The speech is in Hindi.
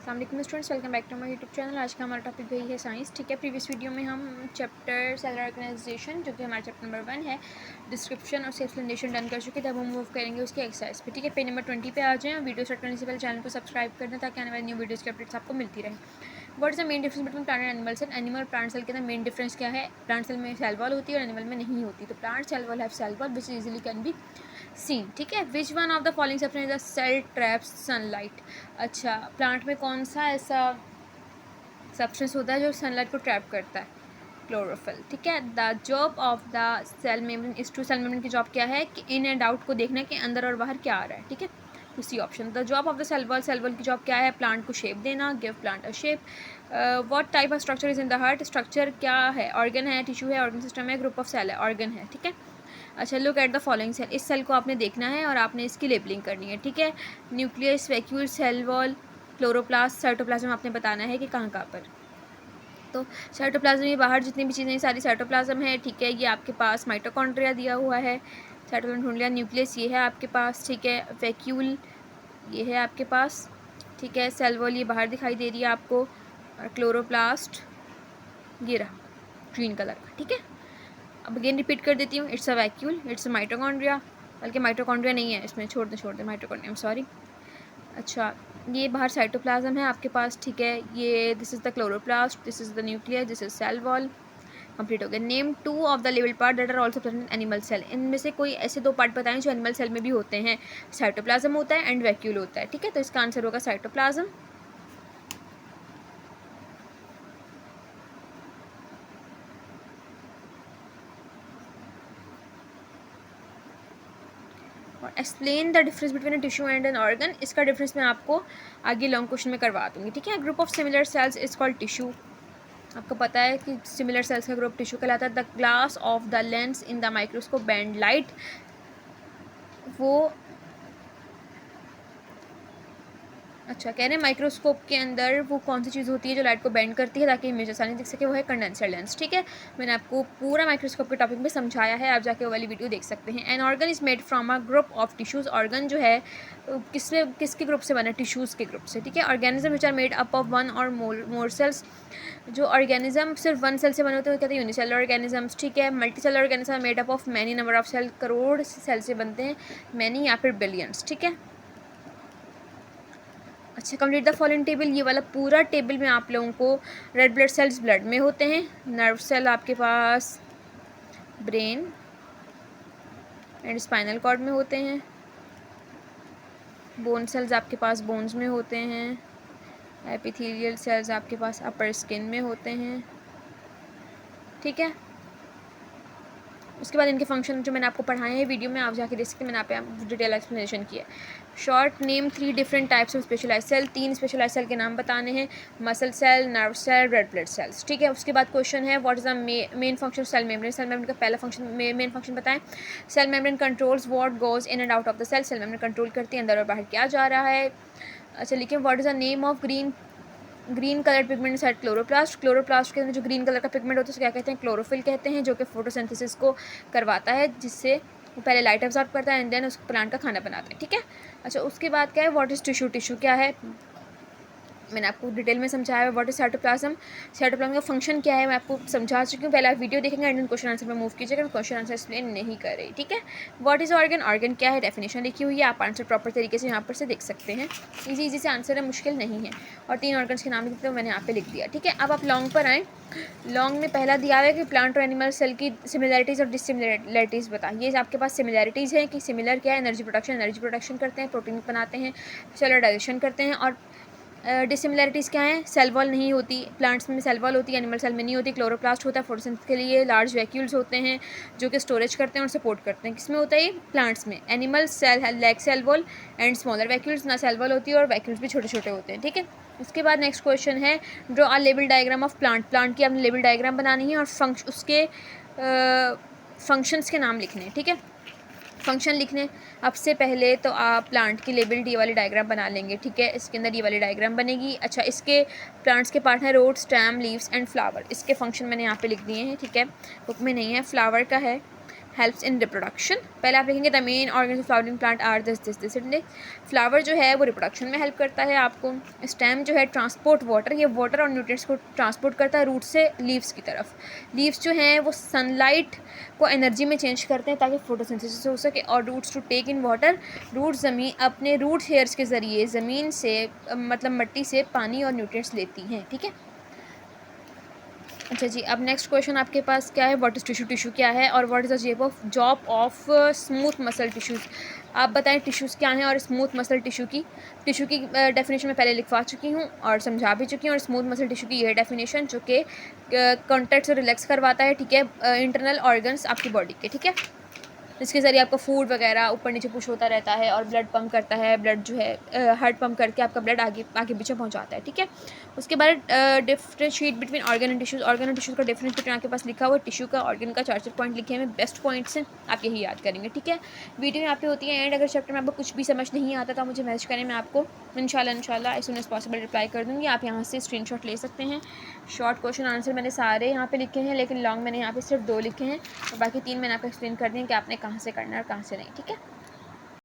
अस्सलाम वालेकुम students, welcome back to my YouTube channel. आज का हमारा टॉपिक वही है साइंस। ठीक है, प्रीवियस वीडियो में हम चैप्टर सेलुलर ऑर्गेनाइजेशन, जो कि हमारा चैप्टर नंबर 1 है, डिस्क्रिप्शन और एक्सप्लेनेशन डन कर चुके थे। अब हम मूव करेंगे उसके एक्सरसाइज पे। ठीक है, पेज नंबर 20 पे आ जाएँ। वीडियो स्टार्ट करने से पहले चैनल को सब्सक्राइब कर दें ताकि आने वाली न्यू वीडियोज़ की अपडेट्स आपको मिलती रहे। What is the main difference between plant and animal cell? Animal और प्लांट सेल के अंदर मेन डिफरेंस क्या है? प्लांट सेल में सेल वॉल होती है और एनिमल में नहीं होती। तो plant cell wall have cell wall which easily can be seen. ठीक है, which one of the following substance is a cell traps sunlight? अच्छा, प्लांट में कौन सा ऐसा सब्सटेंस होता है जो सनलाइट को ट्रैप करता है? क्लोरोफिल। ठीक है, the job of the cell membrane is to, cell membrane की जॉब क्या है? कि इन एंड आउट को देखना कि अंदर और बाहर क्या आ रहा है। ठीक है, उसी option. The job of the cell wall, cell wall की जॉब क्या है? प्लांट को शेप देना, give plant a shape. What type of structure is in the heart? Structure क्या है? ऑर्गन है, टिश्यू है, ऑर्गन सिस्टम है, ग्रुप ऑफ सेल है? ऑर्गन है। ठीक है, अच्छा, look at the following cell. इस सेल को आपने देखना है और आपने इसकी लेबलिंग करनी है। ठीक है, nucleus, vacuole, cell wall, chloroplast, cytoplasm आपने बताना है कि कहाँ कहाँ पर। तो साइटोप्लाज्म ये बाहर जितनी भी चीज़ें सारी साइटोप्लाज्म है। ठीक है, ये आपके पास माइटोकॉन्ड्रिया दिया हुआ है, साइटोप्लाज्म ढूंढ लिया। न्यूक्लियस ये है आपके पास। ठीक है, वैक्यूल ये है आपके पास। ठीक है, सेल वॉल ये बाहर दिखाई दे रही है आपको, और क्लोरोप्लास्ट ये रहा ग्रीन कलर का। ठीक है, अब अगेन रिपीट कर देती हूँ। It's a vacuole, it's a mitochondria, बल्कि माइटोकॉन्ड्रिया नहीं है इसमें, छोड़ दे माइटोकॉन्ड्रिया, सॉरी। अच्छा, ये बाहर साइटोप्लाज्म है आपके पास। ठीक है, ये this is the chloroplast, this is the nucleus, this is cell wall. Complete हो गया। नेम 2 ऑफ द लेवल part that are also present in animal cell. इनमें से कोई ऐसे 2 पार्ट बताएं जो एनिमल सेल में भी होते हैं। साइटोप्लाज्म होता है एंड वैक्यूल होता है। ठीक है, तो इसका आंसर होगा साइटोप्लाज्म। और explain the difference between a tissue and an organ. इसका डिफरेंस मैं आपको आगे लॉन्ग क्वेश्चन में करवा दूंगी। ठीक है, group of similar sales is called tissue. आपको पता है कि सिमिलर सेल्स का ग्रुप टिश्यू कहलाता है। The glass of the lens in the microscope band light, वो अच्छा कह रहे हैं माइक्रोस्कोप के अंदर वो कौन सी चीज़ होती है जो लाइट को बेंड करती है ताकि इमेज आसानी दिख सके? वो है कंडेंसर लेंस। ठीक है, मैंने आपको पूरा माइक्रोस्कोप के टॉपिक में समझाया है, आप जाके वो वाली वीडियो देख सकते हैं। An organ is made from a group of tissues. Organ जो है किसके ग्रुप से बना? टिश्यूज़ के ग्रुप से। ठीक है, organism which are made up of one or more cells. जो ऑर्गेनिज्म सिर्फ वन सेल से बने होते हैं वो कहते हैं यूनिसेलर ऑर्गेनिजम्स। ठीक है, multicellular organism made up of many number of cell, crore cell से बनते हैं, मैनी या फिर बिलियंस। ठीक है, अच्छा, कंप्लीट द फॉलोइंग टेबल। ये वाला पूरा टेबल में आप लोगों को, रेड ब्लड सेल्स ब्लड में होते हैं, नर्व सेल आपके पास ब्रेन एंड स्पाइनल कॉर्ड में होते हैं, बोन सेल्स आपके पास बोन्स में होते हैं, एपिथेलियल सेल्स आपके पास अपर स्किन में होते हैं। ठीक है, उसके बाद इनके फंक्शन जो मैंने आपको पढ़ाए हैं वीडियो में, आप जाके देख सकते हैं, मैंने यहाँ पे डिटेल एक्सप्लेनेशन किया है। Short name 3 different types of specialize cell. 3 specialize cell के नाम बताने हैं, muscle cell, nerve cell, red blood cells. ठीक है, उसके बाद क्वेश्चन है what is the main function cell membrane. Cell membrane का पहला फंक्शन, मेन फंक्शन बताएं। Cell membrane controls what goes in and out of the cell. Cell membrane control करती है अंदर और बाहर क्या जा रहा है। अच्छा, लिखिए what is the name of green colour pigment side chloroplast. Chloroplast के अंदर जो ग्रीन कलर का पिगमेंट होता है उसको क्या कहते हैं? क्लोरोफिल कहते हैं, जो कि फोटोसिंथेसिस को करवाता है, जिससे वो पहले लाइट एब्जॉर्ब करता है एंड देन उस प्लांट का खाना बनाता है। ठीक है, अच्छा, उसके बाद क्या है? What is tissue. टिश्यू क्या है? मैंने आपको डिटेल में समझाया है। What is cytoplasm. साइटोप्लाज्म का फंक्शन क्या है मैं आपको समझा चुकी हूँ। पहले आप वीडियो देखेंगे एंड क्वेश्चन आंसर में मूव कीजिएगा, क्वेश्चन आंसर एक्सप्लेन नहीं कर रही। ठीक है, व्हाट इज ऑर्गन। ऑर्गन क्या है? डेफिनेशन लिखी हुई है, आप आंसर प्रॉपर तरीके से यहाँ पर से देख सकते हैं। ईजी से आंसर है, मुश्किल नहीं है। और 3 ऑर्गन्स के नाम लिखते हुए मैंने यहाँ पे लिख दिया। ठीक है, अब आप लॉन्ग पर आएँ। लॉन्ग में पहला दिया हुआ है कि प्लांट और एनिमल सेल की सिमिलैरिटीज़ और डिसिमिलैरिटीज़ बताइए। आपके पास सिमिलैरिटीज़ है कि सिमिलर क्या है? एनर्जी प्रोडक्शन करते हैं, प्रोटीन बनाते हैं, सेलुलर डाइजेशन करते हैं। और डिसिमिलैरिटीज़ क्या है? सेल वॉल नहीं होती, प्लांट्स में सेल वॉल होती है, एनिमल सेल में नहीं होती। क्लोरोप्लास्ट होता है फोटोसिंथेसिस के लिए, लार्ज वैक्यूल्स होते हैं जो कि स्टोरेज करते हैं और सपोर्ट करते हैं। किसमें होता है ये? प्लांट्स में। Animal cell lack cell wall and smaller vacuoles, ना सेल वॉल होती है और वैक्यूल्स भी छोटे छोटे होते हैं। ठीक है, उसके बाद नेक्स्ट क्वेश्चन है draw a label diagram of plant. Plant की आपने लेबल डायग्राम बनानी है और उसके फंक्शंस के नाम लिखने हैं। ठीक है, फंक्शन लिखने अब से पहले तो आप प्लांट की लेबल डी वाली डायग्राम बना लेंगे। ठीक है, इसके अंदर ये वाली डायग्राम बनेगी। अच्छा, इसके प्लांट्स के पार्ट हैं root, stem, leaves and flower. इसके फंक्शन मैंने यहाँ पे लिख दिए हैं। ठीक है, बुक में नहीं है। फ्लावर का है, हेल्प्स इन रिप्रोडक्शन। पहले आप लिखेंगे the main organs of flowering plant are this flower जो है वो रिप्रोडक्शन में हेल्प करता है आपको। स्टेम जो है ट्रांसपोर्ट वाटर, ये वाटर और न्यूट्रिएंट्स को ट्रांसपोर्ट करता है रूट से लीव्स की तरफ। लीव्स जो हैं वो सनलाइट को एनर्जी में चेंज करते हैं ताकि फोटोसिंथेसिस हो सके। और roots to take in water, root ज़मीन अपने रूट हेयर्स के ज़रिए ज़मीन से मतलब मिट्टी से पानी और न्यूट्रिएंट्स लेती हैं, ठीक है। अच्छा जी, अब नेक्स्ट क्वेश्चन आपके पास क्या है, व्हाट इज़ टिश्यू, टिश्यू क्या है, और what is the job of smooth muscle tissues. आप बताएं टिश्यूज़ क्या हैं और स्मूथ मसल टिश्यू की डेफिनेशन मैं पहले लिखवा चुकी हूँ और समझा भी चुकी हूँ। और स्मूथ मसल टिश्यू की यह डेफिनेशन जो कि कॉन्टैक्ट से रिलैक्स करवाता है, ठीक है, इंटरनल ऑर्गन्स आपकी बॉडी के, ठीक है, जिसके ज़रिए आपका फूड वगैरह ऊपर नीचे पुश होता रहता है और ब्लड पंप करता है। ब्लड जो है हार्ट पंप करके आपका ब्लड आगे आगे पीछे पहुंचाता है, ठीक है। उसके बाद differentiate between organ and tissues. Organ and tissues का डिफरेंस बिटवीन आपके पास लिखा हुआ है। टिश्यू का ऑर्गन का 4 पॉइंट लिखे हैं, बेस्ट पॉइंट्स हैं, आप यही याद करेंगे, ठीक है। वीडियो यहाँ पे होती है एंड। अगर चैप्टर में आपको कुछ भी समझ नहीं आता तो मुझे मैसेज करें, मैं आपको इंशाल्लाह as soon as possible reply कर दूँगी। आप यहाँ से स्क्रीनशॉट ले सकते हैं। शॉर्ट क्वेश्चन आंसर मैंने सारे यहाँ पे लिखे हैं, लेकिन लॉन्ग मैंने यहाँ पे सिर्फ 2 लिखे हैं और बाकी 3 मैंने आपको एक्सप्लेन कर दिए कि आपने कहाँ से करना है और कहाँ से नहीं, ठीक है।